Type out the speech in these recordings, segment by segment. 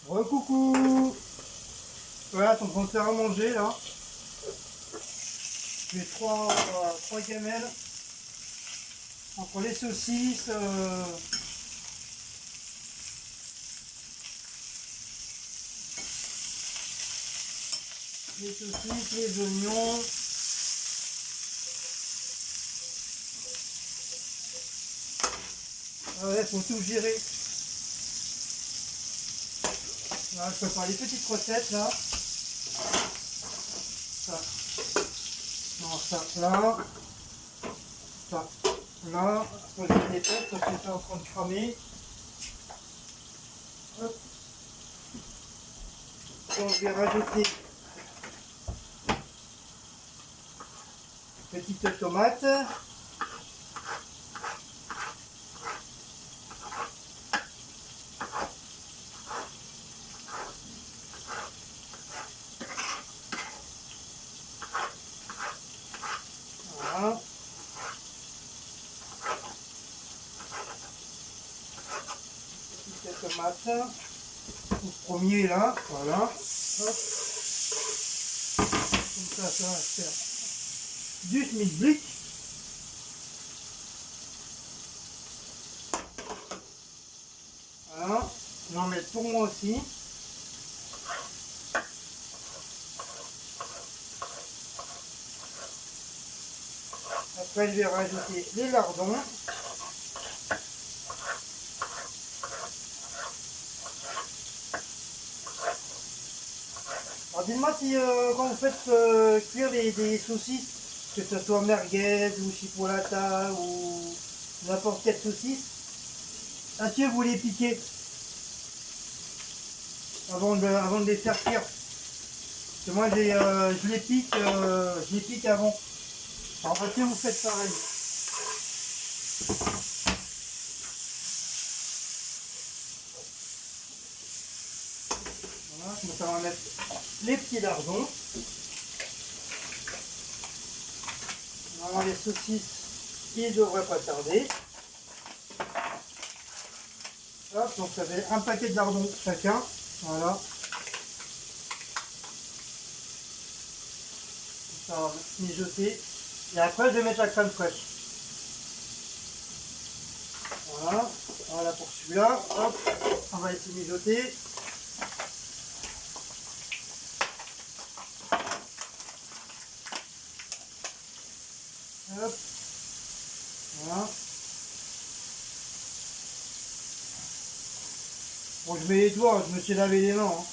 Recoucou. Voilà, ils sont en train de faire à manger là. J'ai trois gamelles entre les saucisses, les oignons. Ouais, faut tout gérer. Voilà, je prépare les petites recettes là. Ça. Non, ça là. Ça là. Après je les dépêche parce que c'est en train de cramer. Hop. Donc je vais rajouter une petite tomate. Voilà. Petite tomate. Tout premier là. Voilà. Hop. Comme ça va faire du schmilblick. Voilà. Je vais en mettre pour moi aussi. Après je vais rajouter les lardons. Alors dites-moi si quand vous faites cuire des saucisses, que ce soit merguez ou chipolata ou n'importe quelle saucisse, est-ce que vous les piquez avant de les faire cuire? Parce que moi je les pique avant. Alors est-ce que vous faites pareil? Voilà, donc ça va mettre les petits lardons. Normalement les saucisses, ils ne devraient pas tarder. Hop, donc ça fait un paquet de lardons chacun. Voilà. Ça va mijoter. Et après je vais mettre la crème fraîche. Voilà. Voilà pour celui-là. Hop, on va laisser mijoter. Hop. Voilà. Bon, je mets les doigts, je me suis lavé les mains. Hein.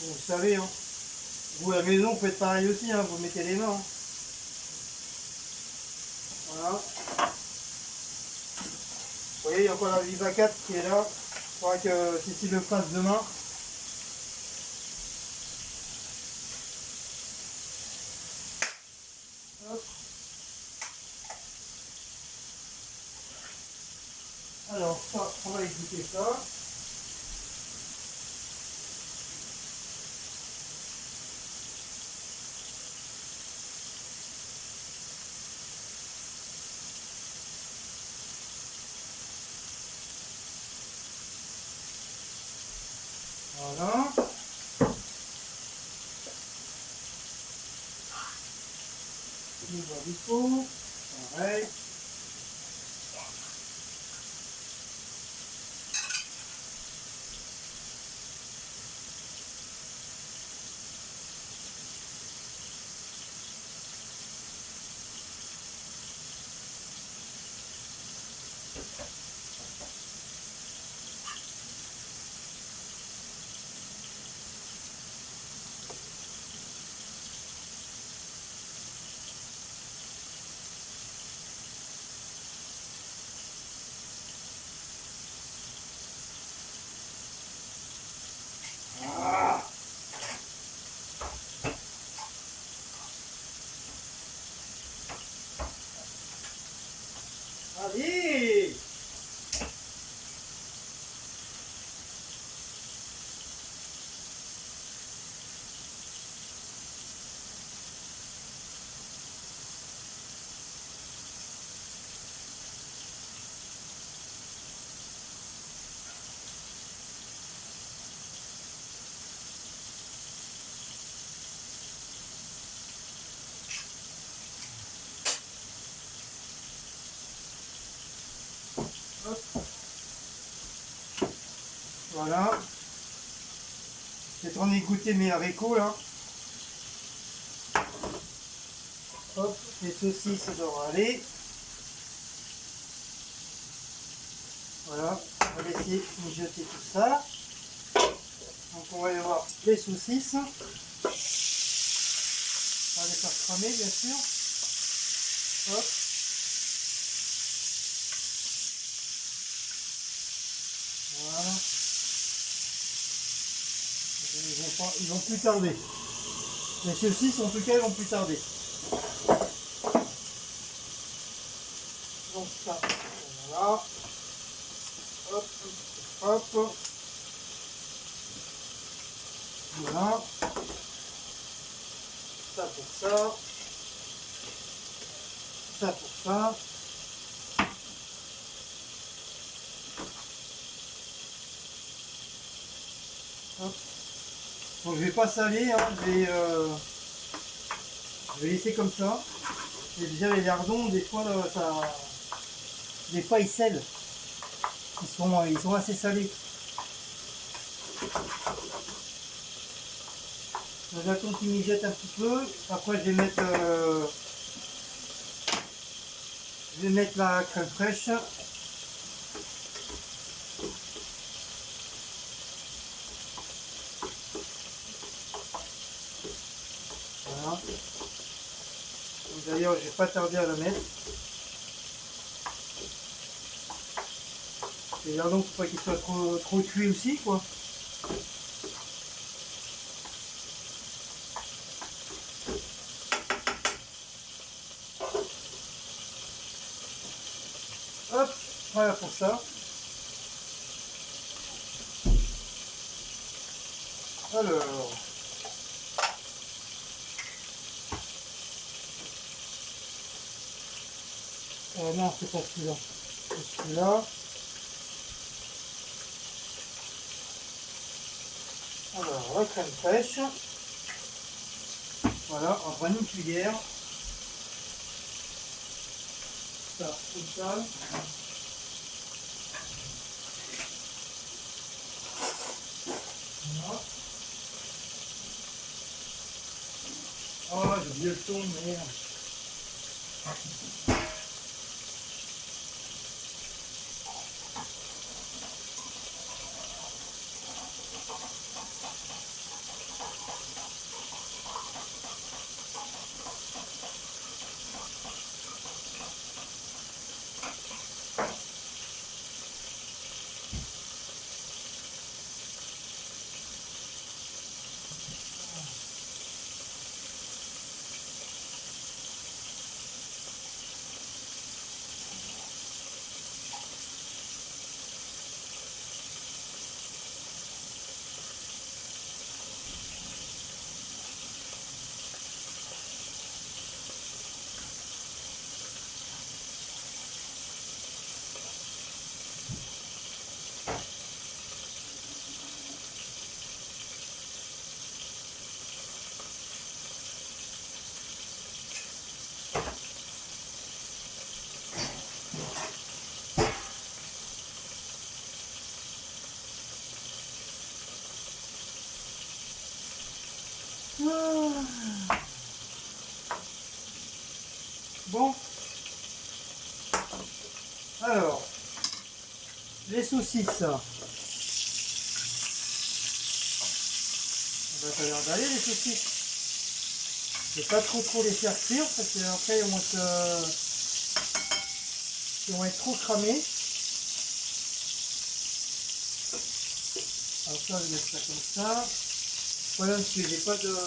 Vous savez, hein. Vous à la maison, vous faites pareil aussi, hein. Vous mettez les mains. Hein. Voilà. Vous voyez, il y a encore la Viva 4 qui est là. Il faudra que Cécile le fasse demain. Hop. Alors ça, on va écouter ça. Voilà. Le barbecue, pareil. Voilà. Je vais en égoutter mes haricots là. Hop, les saucisses ça doivent aller. Voilà, on va laisser mijoter tout ça. Donc on va y avoir les saucisses. On va les faire cramer bien sûr. Hop. Voilà. Ils vont plus tarder. Les saucisses en tout cas ils vont plus tarder. Donc ça, voilà. Hop, hop. Voilà. Ça pour ça. Ça pour ça. Hop. Donc je vais pas saler, hein. Je vais laisser comme ça. Et déjà les lardons, des fois là, des fois ils sèlent. Ils sont assez salés. Donc j'attends qu'ils mijotent un petit peu. Après je vais mettre la crème fraîche. Voilà. D'ailleurs je vais pas tarder à la mettre. Les lardons, faut pas qu'ils soient trop cuits aussi quoi. Hop, voilà pour ça. Alors, non, c'est pas celui-là. C'est celui-là. Alors, la crème fraîche. Voilà, on prend une cuillère. Ça, comme ça. Voilà. Oh, j'ai oublié le ton, merde. Bon, alors, les saucisses, on va faire regarder les saucisses. Je vais pas trop les faire cuire parce que après ils vont être trop cramés. Alors ça, je vais mettre ça comme ça. Voilà, parce que j'ai pas de...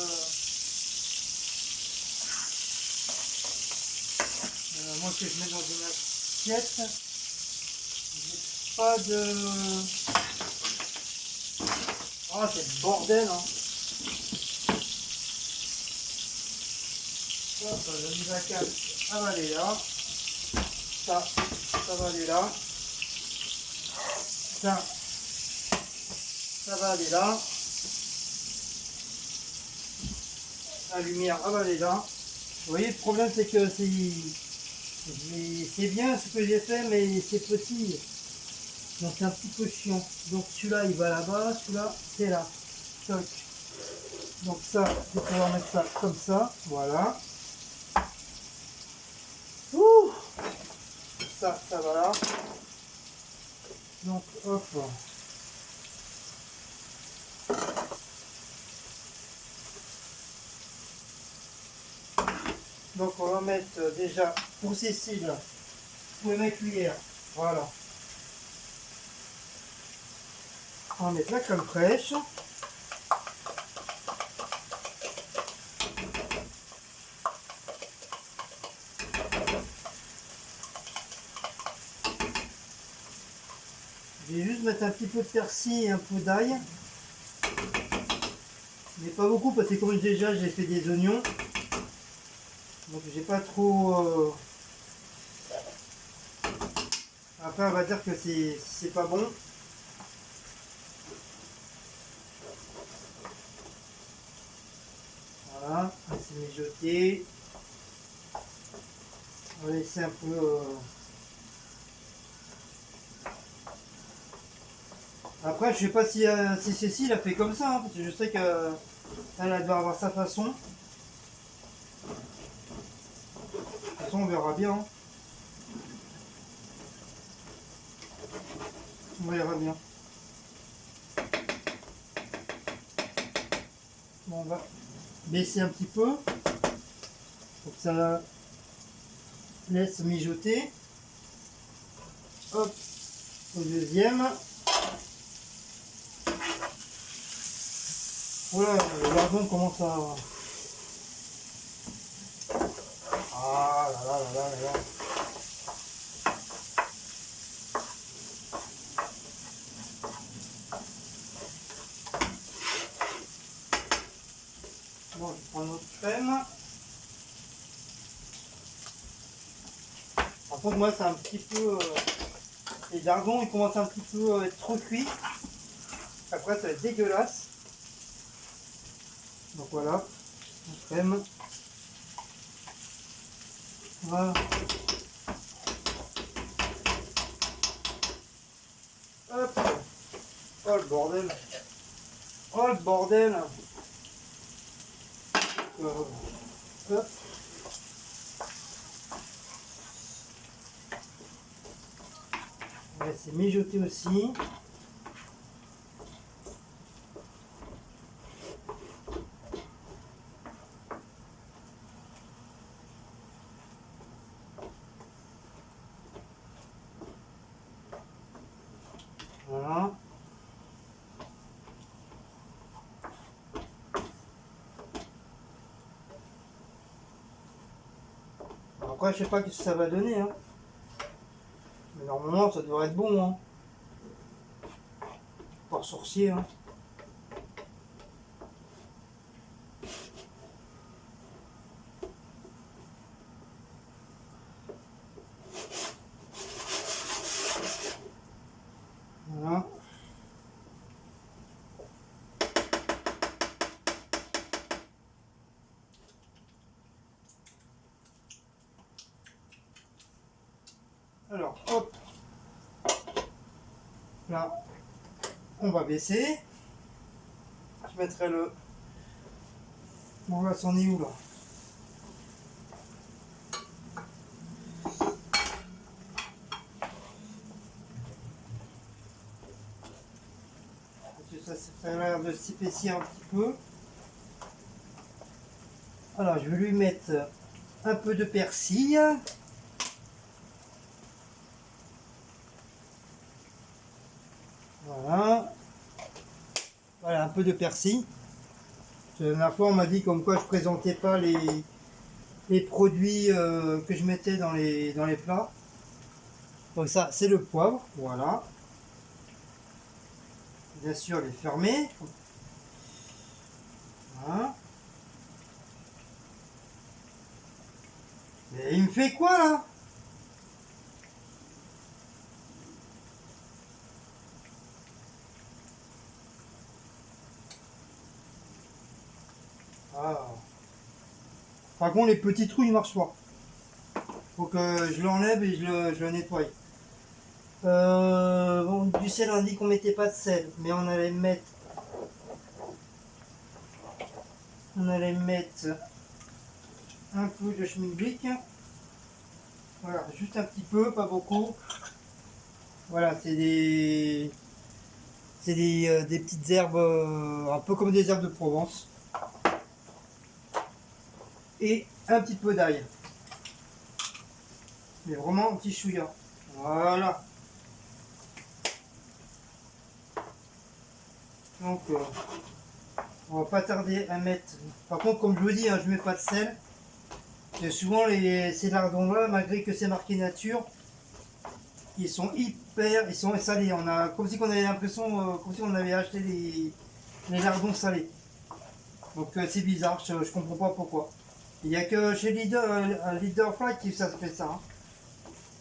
moi que je mets dans une assiette, j'ai pas de... Oh, c'est le bordel, hein. Hop, je mets la cale, ça va aller là. Ça va aller là. Ça va aller là. La lumière, elle va aller là. Vous voyez, le problème, c'est que c'est bien ce que j'ai fait, mais c'est petit. Donc c'est un petit peu chiant. Donc celui-là il va là-bas, celui-là c'est là. Toc. Donc ça, je vais pouvoir mettre ça comme ça. Voilà. Ouh, ça va là. Donc hop. Donc on va mettre déjà pour Cécile, je vais mettre cuillère. Voilà. On va mettre la crème fraîche. Je vais juste mettre un petit peu de persil et un peu d'ail. Mais pas beaucoup parce que comme déjà j'ai fait des oignons. Donc j'ai pas trop... Après on va dire que c'est pas bon. Voilà, c'est mijoté. On va laisser un peu... Après je sais pas si Cécile a fait comme ça, hein, parce que je sais qu'elle doit avoir sa façon. De toute façon on verra bien. Hein. On verra bien. Bon, on va baisser un petit peu pour que ça laisse mijoter. Hop, au deuxième. Voilà, le lardon commence à... Ah là là là là là là. Bon, je prends notre crème. Par contre, moi, c'est un petit peu... les lardons, ils commencent un petit peu à être trop cuits. Après, ça va être dégueulasse. Donc voilà, notre crème. Voilà. Hop. Oh le bordel. Oh le bordel. Hop. On va laisser mijoter aussi. Voilà. Après, je sais pas ce que ça va donner. Hein. Mais normalement, ça devrait être bon. Hein. Pas sorcier. Hein. Voilà. Alors, hop. Là, on va baisser. Je mettrai le... Bon, là, c'en est où, là? Ça a l'air de s'épaissir un petit peu. Alors, je vais lui mettre un peu de persil. Voilà. Voilà, un peu de persil. La dernière fois, on m'a dit comme quoi je présentais pas les produits que je mettais dans les plats. Donc ça, c'est le poivre. Voilà. Bien sûr, les fermer. Voilà. Et il me fait quoi là? Ah. Par contre, les petits trous, ils marchent pas. Faut que je l'enlève et je le nettoie. Bon, du sel, on dit qu'on mettait pas de sel, mais on allait mettre un peu de schmilblick. Voilà, juste un petit peu, pas beaucoup. Voilà, des petites herbes, un peu comme des herbes de Provence. Et un petit peu d'ail. Mais vraiment un petit chouïa. Voilà. Donc, on va pas tarder à mettre. Par contre, comme je vous dis, hein, je mets pas de sel. Et souvent, ces lardons-là, malgré que c'est marqué nature, ils sont salés. On a comme si on avait l'impression, comme si on avait acheté les lardons salés. Donc c'est bizarre, je comprends pas pourquoi. Il n'y a que chez Leader Fry qui ça fait ça. Hein.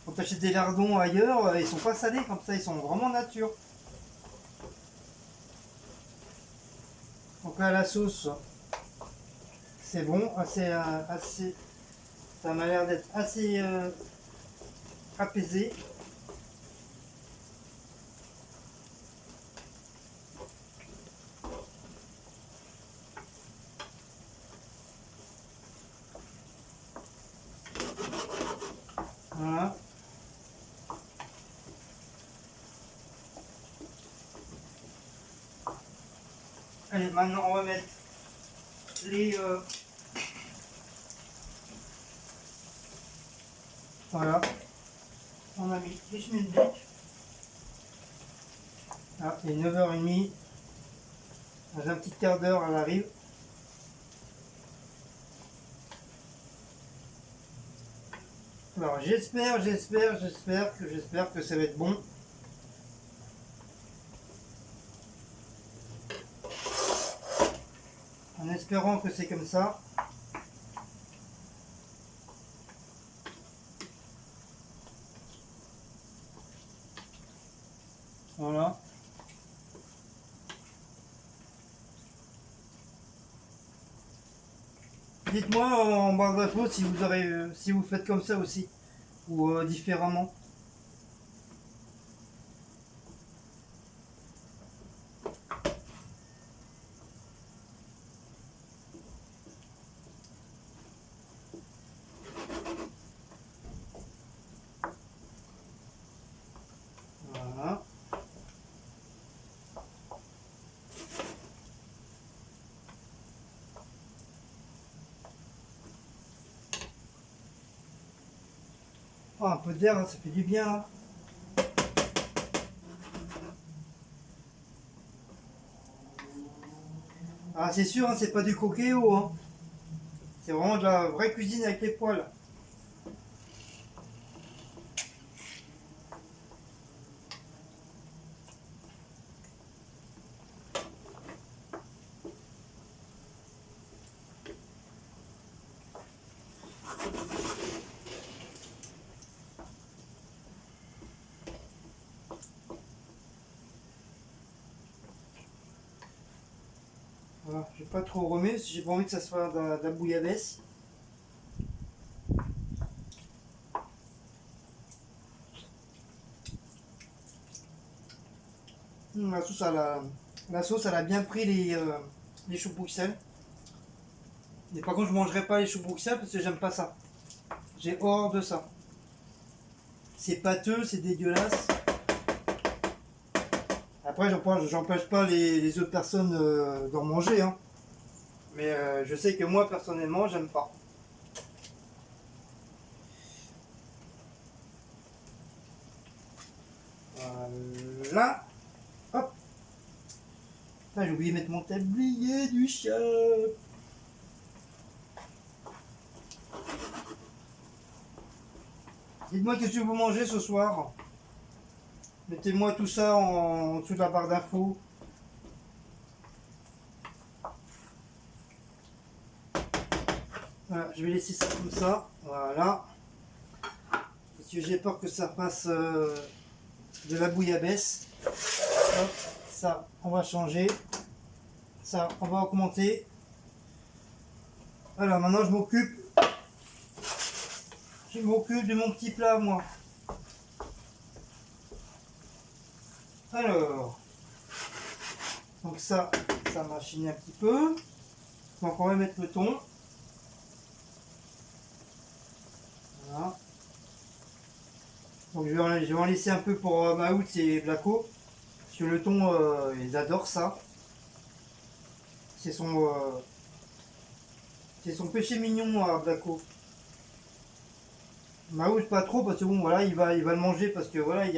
Quand tu achètes des lardons ailleurs, ils sont pas salés comme ça, ils sont vraiment nature. Donc là la sauce, c'est bon, assez, ça m'a l'air d'être assez apaisé. Voilà. Allez, maintenant on va mettre les... voilà. On a mis les schmilblick. Ah, il est 9h30. Dans un petit quart d'heure, elle arrive. Alors j'espère que ça va être bon. En espérant que c'est comme ça. Voilà. Dites-moi en barre d'infos si vous faites comme ça aussi ou différemment. Voilà. Oh, un peu d'air, hein, ça fait du bien. Hein. Ah, c'est sûr, hein, c'est pas du coquéo. Hein. C'est vraiment de la vraie cuisine avec les poils. Voilà, je vais pas trop remettre parce que j'ai pas envie que ça soit de la bouillabaisse. La sauce, elle a bien pris les choux Bruxelles. Mais par contre, je mangerai pas les choux Bruxelles parce que j'aime pas ça. J'ai horreur de ça. C'est pâteux, c'est dégueulasse. Après, j'empêche pas les autres personnes d'en manger. Hein. Mais je sais que moi, personnellement, j'aime pas. Voilà. Hop. Ah, j'ai oublié de mettre mon tablier du chat. Dites-moi qu'est-ce que vous mangez ce soir. Mettez-moi tout ça en dessous de la barre d'infos. Voilà, je vais laisser ça comme ça. Voilà. Parce que j'ai peur que ça fasse de la bouillabaisse. Hop, ça, on va changer. Ça, on va augmenter. Alors maintenant, je m'occupe de mon petit plat, moi. Alors, donc ça m'a chiné un petit peu. Donc on va mettre le thon. Voilà. Donc je vais en laisser un peu pour Maout et Blaco. Parce que le thon, ils adorent ça. C'est son péché mignon à Blaco. Maout pas trop parce que bon voilà il va le manger parce que voilà il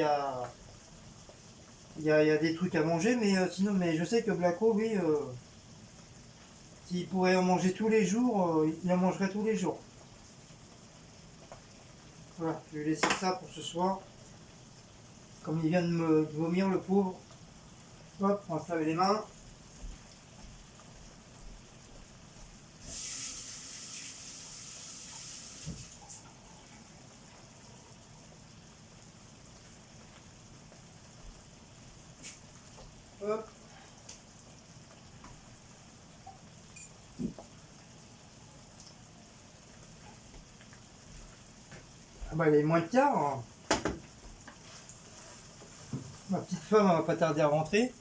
y a des trucs à manger mais sinon mais je sais que Blaco oui s'il pourrait en manger tous les jours il en mangerait tous les jours. Voilà, je vais laisser ça pour ce soir. Comme il vient de me vomir le pauvre. Hop, on va se laver les mains. Hop. Ah bah il est moins de quart. Hein. Ma petite femme elle va pas tarder à rentrer.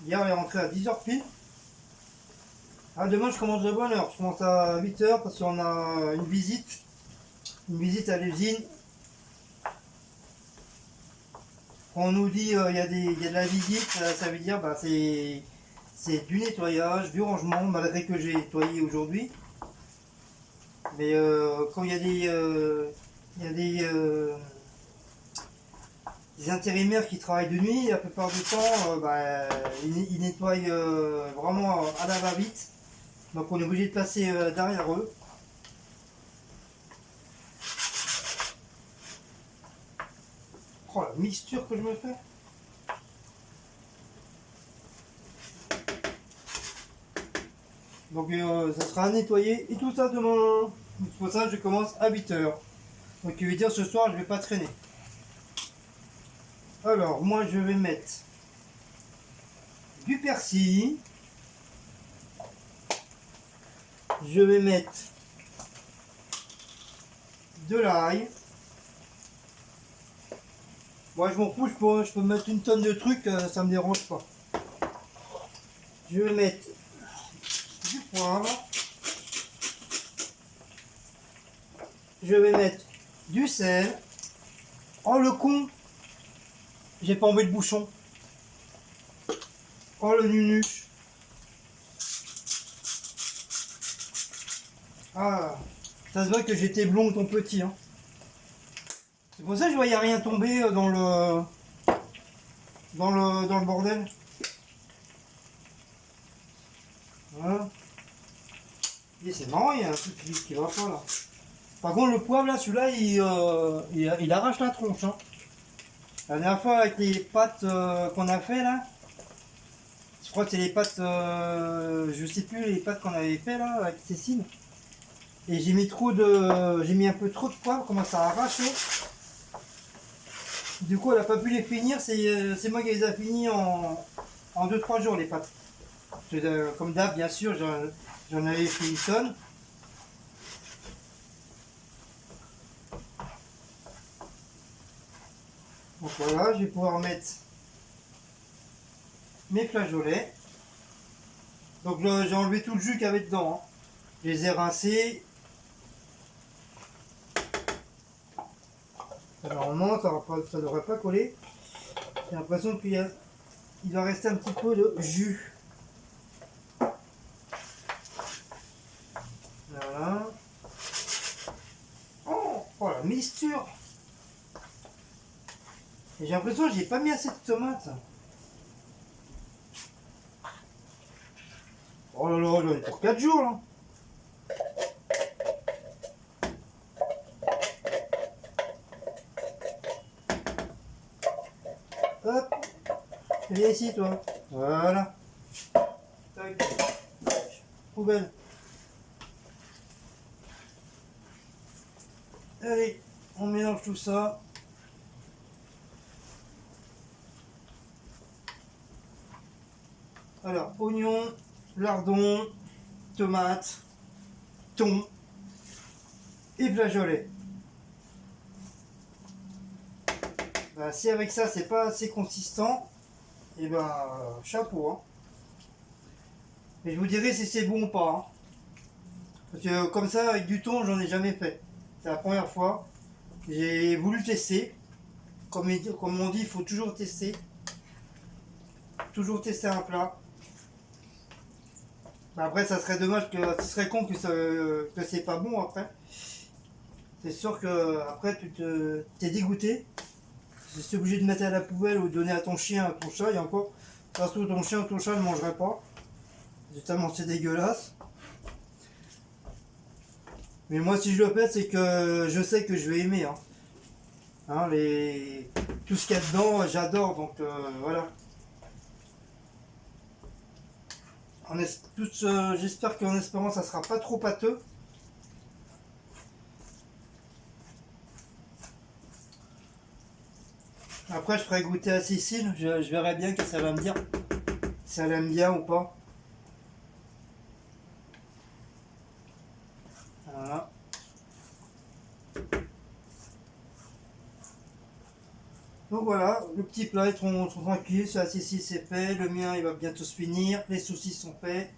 Hier elle est rentrée à 10h pile. Ah demain je commence de bonne heure. Je commence à 8h parce qu'on a une visite. Une visite à l'usine. On nous dit il y a de la visite, ça veut dire bah, c'est du nettoyage, du rangement, malgré que j'ai nettoyé aujourd'hui. Mais quand il y a des intérimaires qui travaillent de nuit, la plupart du temps, bah, ils nettoient vraiment à la va-vite. Donc on est obligé de passer derrière eux. Oh la mixture que je me fais! Donc ça sera à nettoyer et tout ça demain. C'est pour ça que je commence à 8h. Donc il veut dire ce soir je vais pas traîner. Alors moi je vais mettre du persil. Je vais mettre de l'ail. Moi je m'en fous, je peux mettre une tonne de trucs, ça me dérange pas. Je vais mettre du poivre. Je vais mettre du sel. Oh le con! J'ai pas enlevé le bouchon. Oh le nunuche. Ah, ça se voit que j'étais blond ton petit. Hein. C'est pour ça que je voyais rien tomber dans le bordel. Voilà. Et c'est marrant, il y a un truc qui va pas là. Par contre le poivre là, celui-là, il arrache la tronche. Hein. La dernière fois avec les pâtes qu'on a fait là, je crois que c'est les pâtes, je sais plus les pâtes qu'on avait fait là avec Cécile. Et j'ai mis un peu trop de poivre, comment ça a arraché. Du coup elle a pas pu les finir, c'est moi qui les a finis en 2-3 jours les pâtes. Comme d'hab bien sûr j'en avais fait une tonne. Donc voilà, je vais pouvoir mettre mes flageolets. Donc j'ai enlevé tout le jus qu'il y avait dedans. Hein. Je les ai rincés. Normalement ça devrait pas coller. J'ai l'impression qu'il doit rester un petit peu de jus. Voilà. Oh la mixture! Et j'ai l'impression que j'ai pas mis assez de tomates. Oh là là, j'en ai pour 4 jours là. Hop, viens ici toi. Voilà. Tac. Poubelle. Allez, on mélange tout ça. Alors, oignon, lardon, tomate, thon et flageolet. Bah, si avec ça c'est pas assez consistant, et ben chapeau. Hein. Et je vous dirai si c'est bon ou pas. Hein. Parce que comme ça, avec du thon, j'en ai jamais fait. C'est la première fois. J'ai voulu tester. Comme on dit, il faut toujours tester. Toujours tester un plat. Après, ça serait dommage ce serait con que c'est pas bon après. C'est sûr que après t'es dégoûté. Si tu es obligé de mettre à la poubelle ou de donner à ton chien, à ton chat, et encore, surtout ton chien ou ton chat ne mangerait pas. Tellement c'est dégueulasse. Mais moi, si je le fais, c'est que je sais que je vais aimer. Hein. Hein, tout ce qu'il y a dedans, j'adore. Donc voilà. J'espère qu'en espérant, ça sera pas trop pâteux. Après, je ferai goûter à Cécile. Je verrai bien que ça va me dire si elle aime bien ou pas. Voilà. Donc voilà, le petit plat, ils sont tranquilles, ça Cécile c'est fait, le mien il va bientôt se finir, les saucisses sont faits,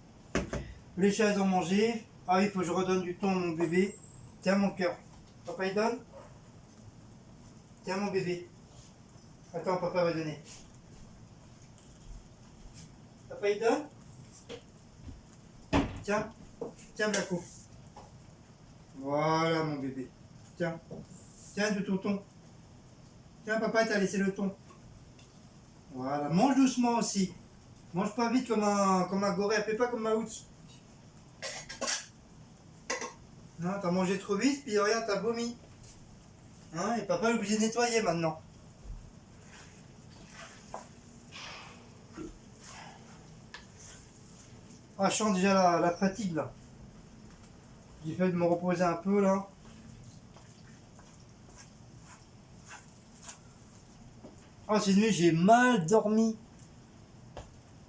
les chats ils ont mangé. Ah il faut que je redonne du temps à mon bébé. Tiens mon cœur. Papa il donne. Tiens mon bébé. Attends, papa va donner. Papa il donne. Tiens. Tiens Blaco. Voilà mon bébé. Tiens. Tiens du tonton. Tiens papa t'as laissé le thon. Voilà. Mange doucement aussi. Mange pas vite comme un goré. Fais pas comme Maouts. Non, t'as mangé trop vite, puis regarde, t'as vomi. Hein, et papa est obligé de nettoyer maintenant. Ah, je sens déjà la fatigue là. J'ai fait de me reposer un peu là. Ah, cette nuit j'ai mal dormi.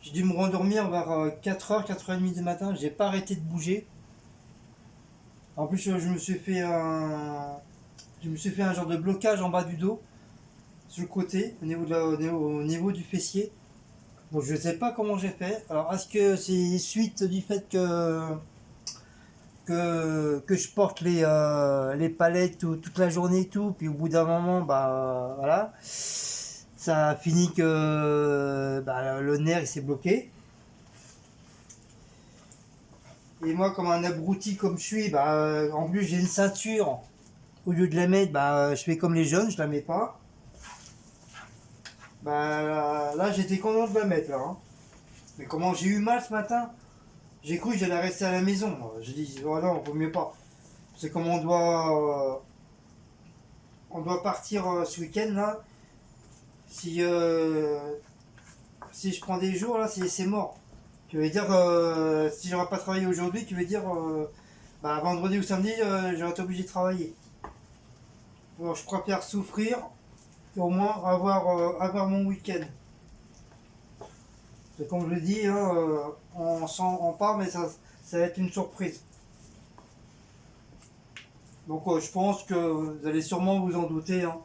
J'ai dû me rendormir vers 4h, 4h30 du matin. J'ai pas arrêté de bouger. En plus, je me suis fait un genre de blocage en bas du dos, sur le côté, au niveau du fessier. Donc je sais pas comment j'ai fait. Alors est-ce que c'est suite du fait que je porte les palettes toute la journée et tout, puis au bout d'un moment, bah voilà, ça a fini que bah, le nerf il s'est bloqué. Et moi, comme un abruti comme je suis, bah, en plus j'ai une ceinture. Au lieu de la mettre, bah, je fais comme les jeunes, je la mets pas. Bah, là j'étais content de la mettre là. Hein. Mais comment j'ai eu mal ce matin? J'ai cru que j'allais rester à la maison. J'ai dit, oh non, vaut mieux pas. C'est comme on doit partir ce week-end là. Si je prends des jours là, c'est mort. Tu veux dire, si j'aurais pas travaillé aujourd'hui, tu veux dire, bah, vendredi ou samedi, j'aurais été obligé de travailler. Alors, je préfère souffrir et au moins avoir mon week-end. C'est comme je le dis, hein, on part, mais ça va être une surprise. Donc je pense que vous allez sûrement vous en douter. Hein.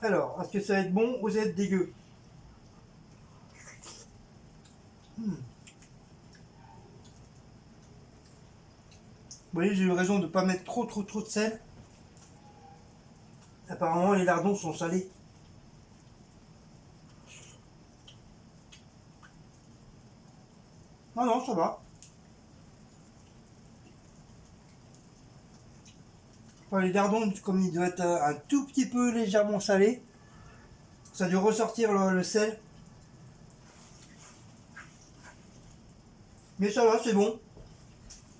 Alors, est-ce que ça va être bon ou ça va être dégueu? Vous voyez, j'ai eu raison de ne pas mettre trop de sel. Apparemment, les lardons sont salés. Non, non, ça va. Enfin, les lardons, comme ils doivent être un tout petit peu légèrement salés, ça a dû ressortir le sel. Mais ça va, c'est bon.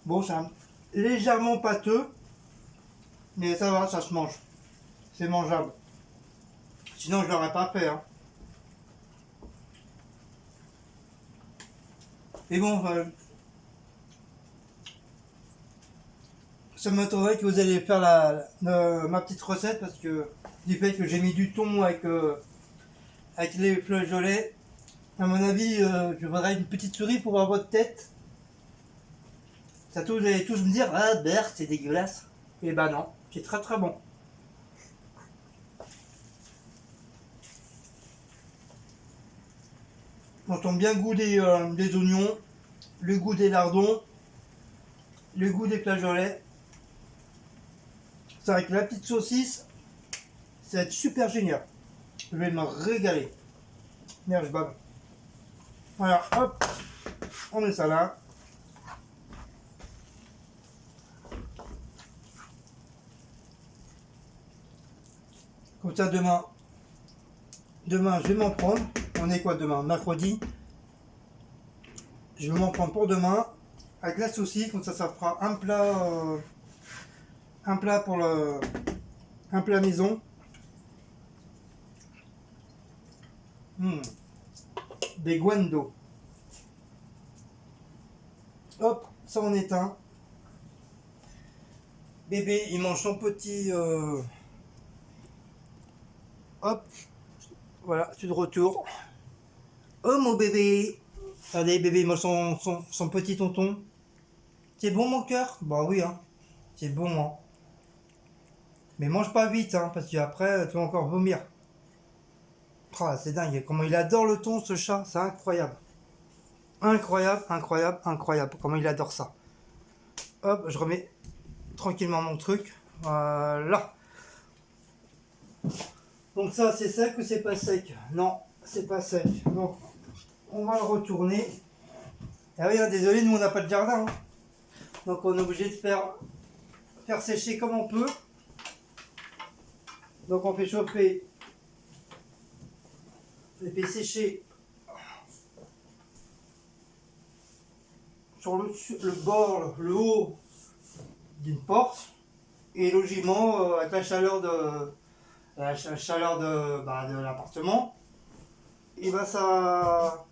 Bon, c'est légèrement pâteux, mais ça va, ça se mange. C'est mangeable. Sinon, je l'aurais pas fait. Hein. Et bon, ça m'étonnerait que vous allez faire ma petite recette parce que du fait que j'ai mis du thon avec les flageolets, à mon avis, je voudrais une petite souris pour voir votre tête. Vous allez tous me dire, ah Bert, c'est dégueulasse. Et bah non, c'est très très bon. On sent bien le goût des oignons, le goût des lardons, le goût des flageolets. C'est avec la petite saucisse, ça va être super génial. Je vais me régaler. Merde, je bave. Voilà, hop, on met ça là. Comme ça, demain, je vais m'en prendre. On est quoi demain? Mercredi. Je vais m'en prendre pour demain. Avec la saucisse, comme ça fera un plat pour un plat maison. Des guando. Hop, ça on éteint. Bébé, il mange son petit... Hop, voilà, c'est de retour. Oh mon bébé. Allez bébé, il mange son petit tonton. C'est bon mon cœur? Bah oui, hein. C'est bon, hein. Mais mange pas vite, hein, parce qu'après, tu vas encore vomir. Oh, c'est dingue, comment il adore le thon, ce chat, c'est incroyable. Incroyable, incroyable, incroyable, comment il adore ça. Hop, je remets tranquillement mon truc. Voilà. Donc ça, c'est sec ou c'est pas sec? Non, c'est pas sec. Donc, on va le retourner. Ah oui, hein, désolé, nous on n'a pas de jardin. Hein. Donc on est obligé de faire sécher comme on peut. Donc on fait chauffer, on fait sécher sur le bord, le haut d'une porte. Et logiquement, avec la chaleur de l'appartement, et ben ça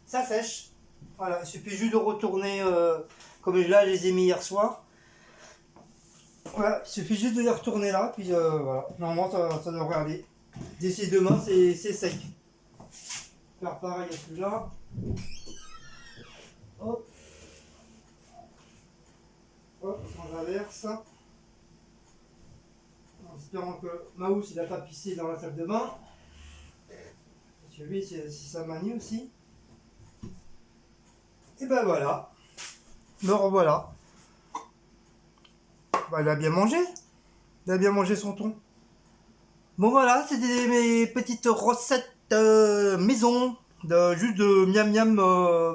sèche. Voilà, il suffit juste de retourner, comme là je les ai mis hier soir. Voilà, il suffit juste de les retourner là, puis voilà, normalement ça devrait aller. D'ici demain, c'est sec. Faire pareil à celui-là. Hop. Hop, on inverse. En espérant que Maous il n'a pas pissé dans la salle de bain. Parce que lui, c'est sa manie aussi. Et ben voilà. Me revoilà. Bah, il a bien mangé. Il a bien mangé son thon. Bon voilà, c'était mes petites recettes maison. Juste de miam miam,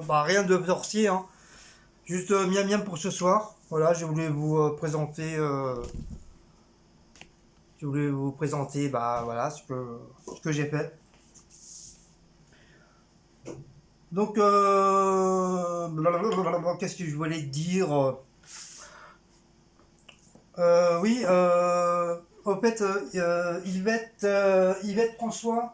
rien de sorcier. Hein. Juste miam miam pour ce soir. Voilà, je voulais vous présenter. Voilà, ce que j'ai fait. Donc, qu'est-ce que je voulais dire? Oui, en fait, Yvette François,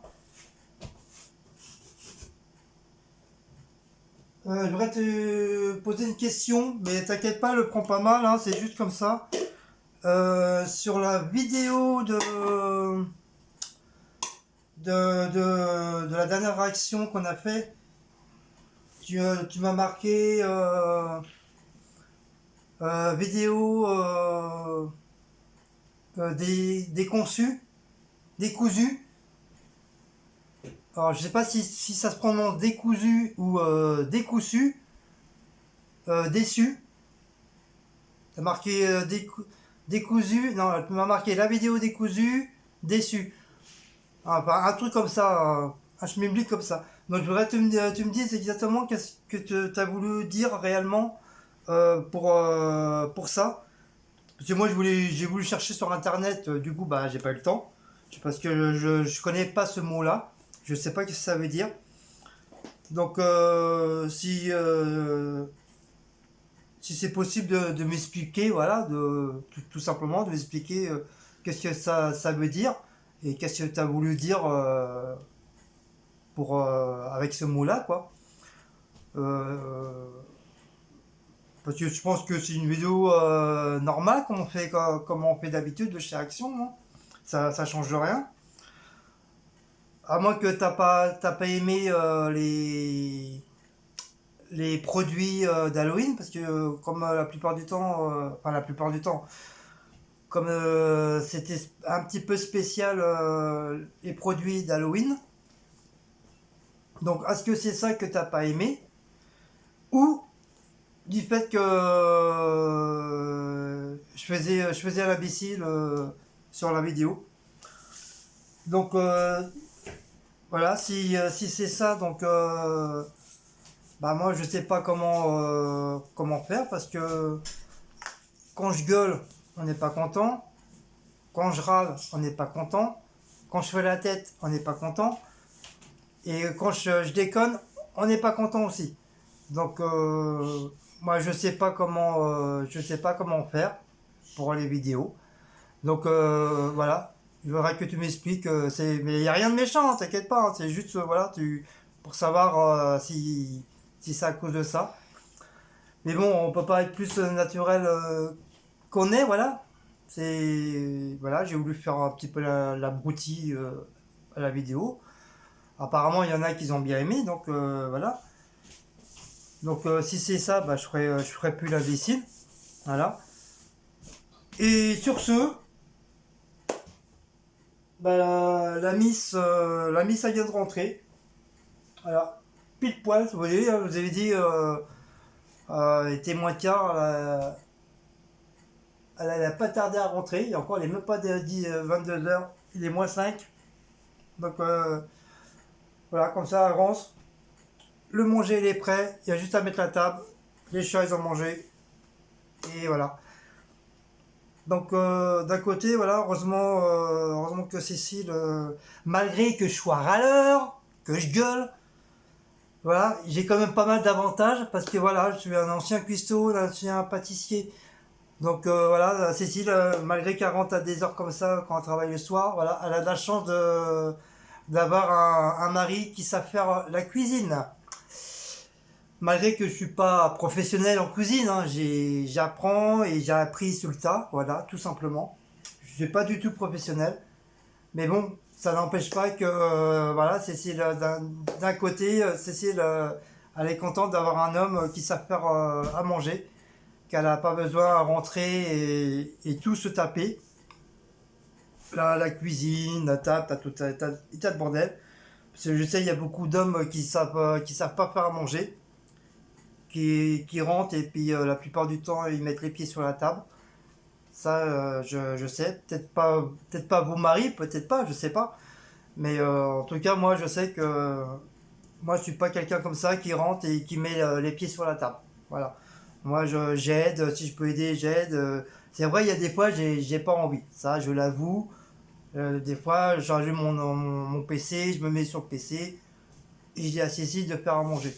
je voudrais te poser une question, mais t'inquiète pas, le prends pas mal, hein, c'est juste comme ça. Sur la vidéo de la dernière réaction qu'on a fait, tu m'as marqué vidéo des conçus, des cousus. Alors je sais pas si ça se prononce décousu ou décousu, déçu. T'as marqué décousu, non, tu m'as marqué la vidéo décousu, déçu. Un truc comme ça, un schmilblick comme ça. Donc je voudrais que tu me dises exactement qu'est-ce que tu as voulu dire réellement pour ça. Parce que moi j'ai voulu chercher sur internet, du coup bah j'ai pas eu le temps. Parce que je connais pas ce mot-là. Je sais pas ce que ça veut dire. Donc si c'est possible de m'expliquer, voilà, tout simplement de m'expliquer qu'est-ce que ça veut dire et qu'est-ce que tu as voulu dire avec ce mot-là, quoi. Parce que je pense que c'est une vidéo normale comme on fait d'habitude de chez Action, non? Ça change rien. À moins que t'as pas aimé les produits d'Halloween, parce que comme la plupart du temps, enfin la plupart du temps, comme c'était un petit peu spécial les produits d'Halloween, donc est-ce que c'est ça que t'as pas aimé, ou du fait que je faisais l'imbécile sur la vidéo. Donc voilà, si c'est ça, donc bah moi je sais pas comment faire, parce que quand je gueule, on n'est pas content. Quand je râle, on n'est pas content. Quand je fais la tête, on n'est pas content. Et quand je déconne, on n'est pas content aussi. Donc moi je sais pas comment faire pour les vidéos. Donc voilà, il faudra que tu m'expliques. Mais il n'y a rien de méchant, t'inquiète pas. Hein, c'est juste voilà, pour savoir si c'est à cause de ça. Mais bon, on peut pas être plus naturel qu'on est, voilà. C'est voilà, j'ai voulu faire un petit peu la broutille à la vidéo. Apparemment, il y en a qui ont bien aimé, donc voilà. Donc si c'est ça, bah, je ferai plus l'imbécile. Voilà. Et sur ce, bah, la miss elle vient de rentrer. Voilà. Pile poil, vous voyez, hein, vous avez dit, il était moins de quart, elle n'a pas tardé à rentrer. Et encore, il n'est même pas 22 heures, il est moins 5. Donc voilà, comme ça, elle rentre. Le manger, il est prêt. Il y a juste à mettre la table. Les chats, ils ont mangé. Et voilà. Donc d'un côté, voilà, heureusement que Cécile, malgré que je sois râleur, que je gueule, voilà, j'ai quand même pas mal d'avantages parce que voilà, je suis un ancien cuistot, un ancien pâtissier. Donc voilà, Cécile, malgré qu'elle rentre à des heures comme ça quand elle travaille le soir, voilà, elle a de la chance d'avoir un mari qui sait faire la cuisine. Malgré que je suis pas professionnel en cuisine, hein, j'apprends et j'ai appris sur le tas, voilà, tout simplement. Je suis pas du tout professionnel, mais bon, ça n'empêche pas que, voilà, Cécile, d'un côté, Cécile, elle est contente d'avoir un homme qui sait faire à manger, qu'elle n'a pas besoin à rentrer et tout se taper. La cuisine, la table, t'as de bordel. Parce que je sais, il y a beaucoup d'hommes qui savent pas faire à manger, qui rentrent et puis la plupart du temps ils mettent les pieds sur la table. Ça, je sais. Peut-être pas vos maris, peut-être pas, je sais pas. Mais en tout cas, moi, je sais que moi, je suis pas quelqu'un comme ça qui rentre et qui met les pieds sur la table. Voilà. Moi, j'aide. Si je peux aider, j'aide. C'est vrai, il y a des fois, j'ai pas envie. Ça, je l'avoue. Des fois, j'allume mon PC, je me mets sur le PC et je dis à Cécile de faire à manger.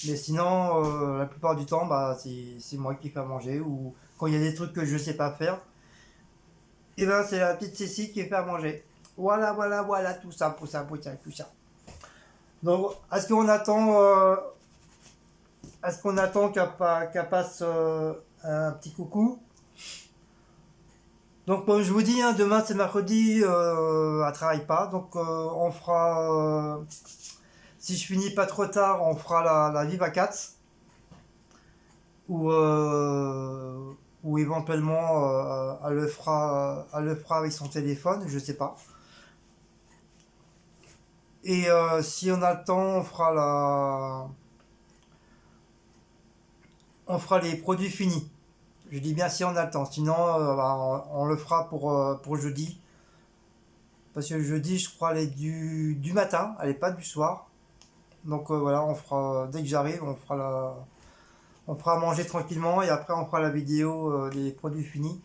Mais sinon, la plupart du temps, bah, c'est moi qui fais à manger. Ou quand il y a des trucs que je sais pas faire, et ben c'est la petite Cécile qui fait à manger. Voilà, tout ça, tout ça. Donc, est-ce qu'on attend qu'elle passe un petit coucou? Donc, comme je vous dis, hein, demain c'est mercredi, elle travaille pas. Donc, on fera, si je finis pas trop tard, on fera la Viva Cats. Ou, ou éventuellement elle le fera avec son téléphone, je sais pas. Et si on a le temps, on fera les produits finis. Je dis bien si on a le temps, sinon bah, on le fera pour jeudi. Parce que jeudi, je crois, elle est du matin, elle est pas du soir. Donc voilà, on fera, dès que j'arrive, on fera manger tranquillement et après on fera la vidéo des produits finis.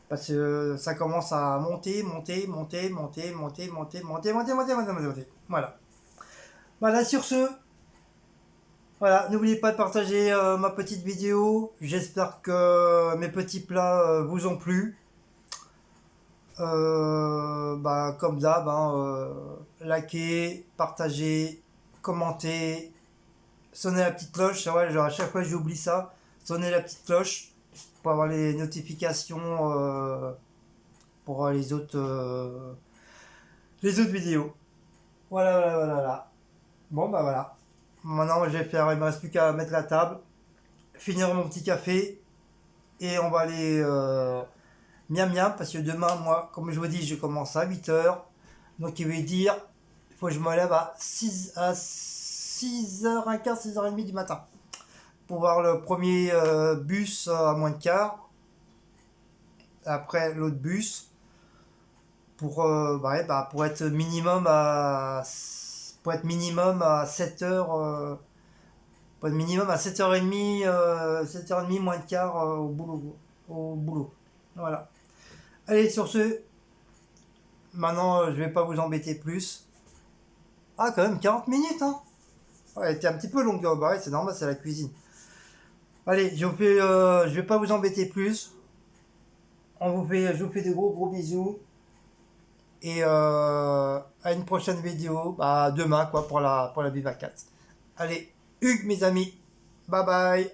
Parce que ça commence à monter. Voilà. Voilà, sur ce, voilà, n'oubliez pas de partager ma petite vidéo. J'espère que mes petits plats vous ont plu. Bah, comme d'hab, hein, likez, partagez, commentez, sonnez la petite cloche. Ouais, genre à chaque fois j'oublie ça. Sonnez la petite cloche pour avoir les notifications pour les autres vidéos. Voilà. Bon, bah voilà. Maintenant, je vais faire, il me reste plus qu'à mettre la table, finir mon petit café et on va aller miam miam parce que demain, moi, comme je vous dis, je commence à 8h. Donc, il veut dire, il faut que je me lève à 6h15, 6h30 du matin pour voir le premier bus à moins de quart. Après, l'autre bus pour être minimum à 7h. Pas de minimum à 7h30, 7h30 moins de quart au boulot. Voilà. Allez, sur ce, maintenant je vais pas vous embêter plus. Ah, quand même 40 minutes, hein. Ouais, elle était un petit peu longue, bah ouais, c'est normal, c'est la cuisine. Allez, je vais pas vous embêter plus. Je vous fais de gros gros bisous. Et à une prochaine vidéo, bah, demain quoi, pour la Viva 4. Allez, Hugues mes amis, bye bye.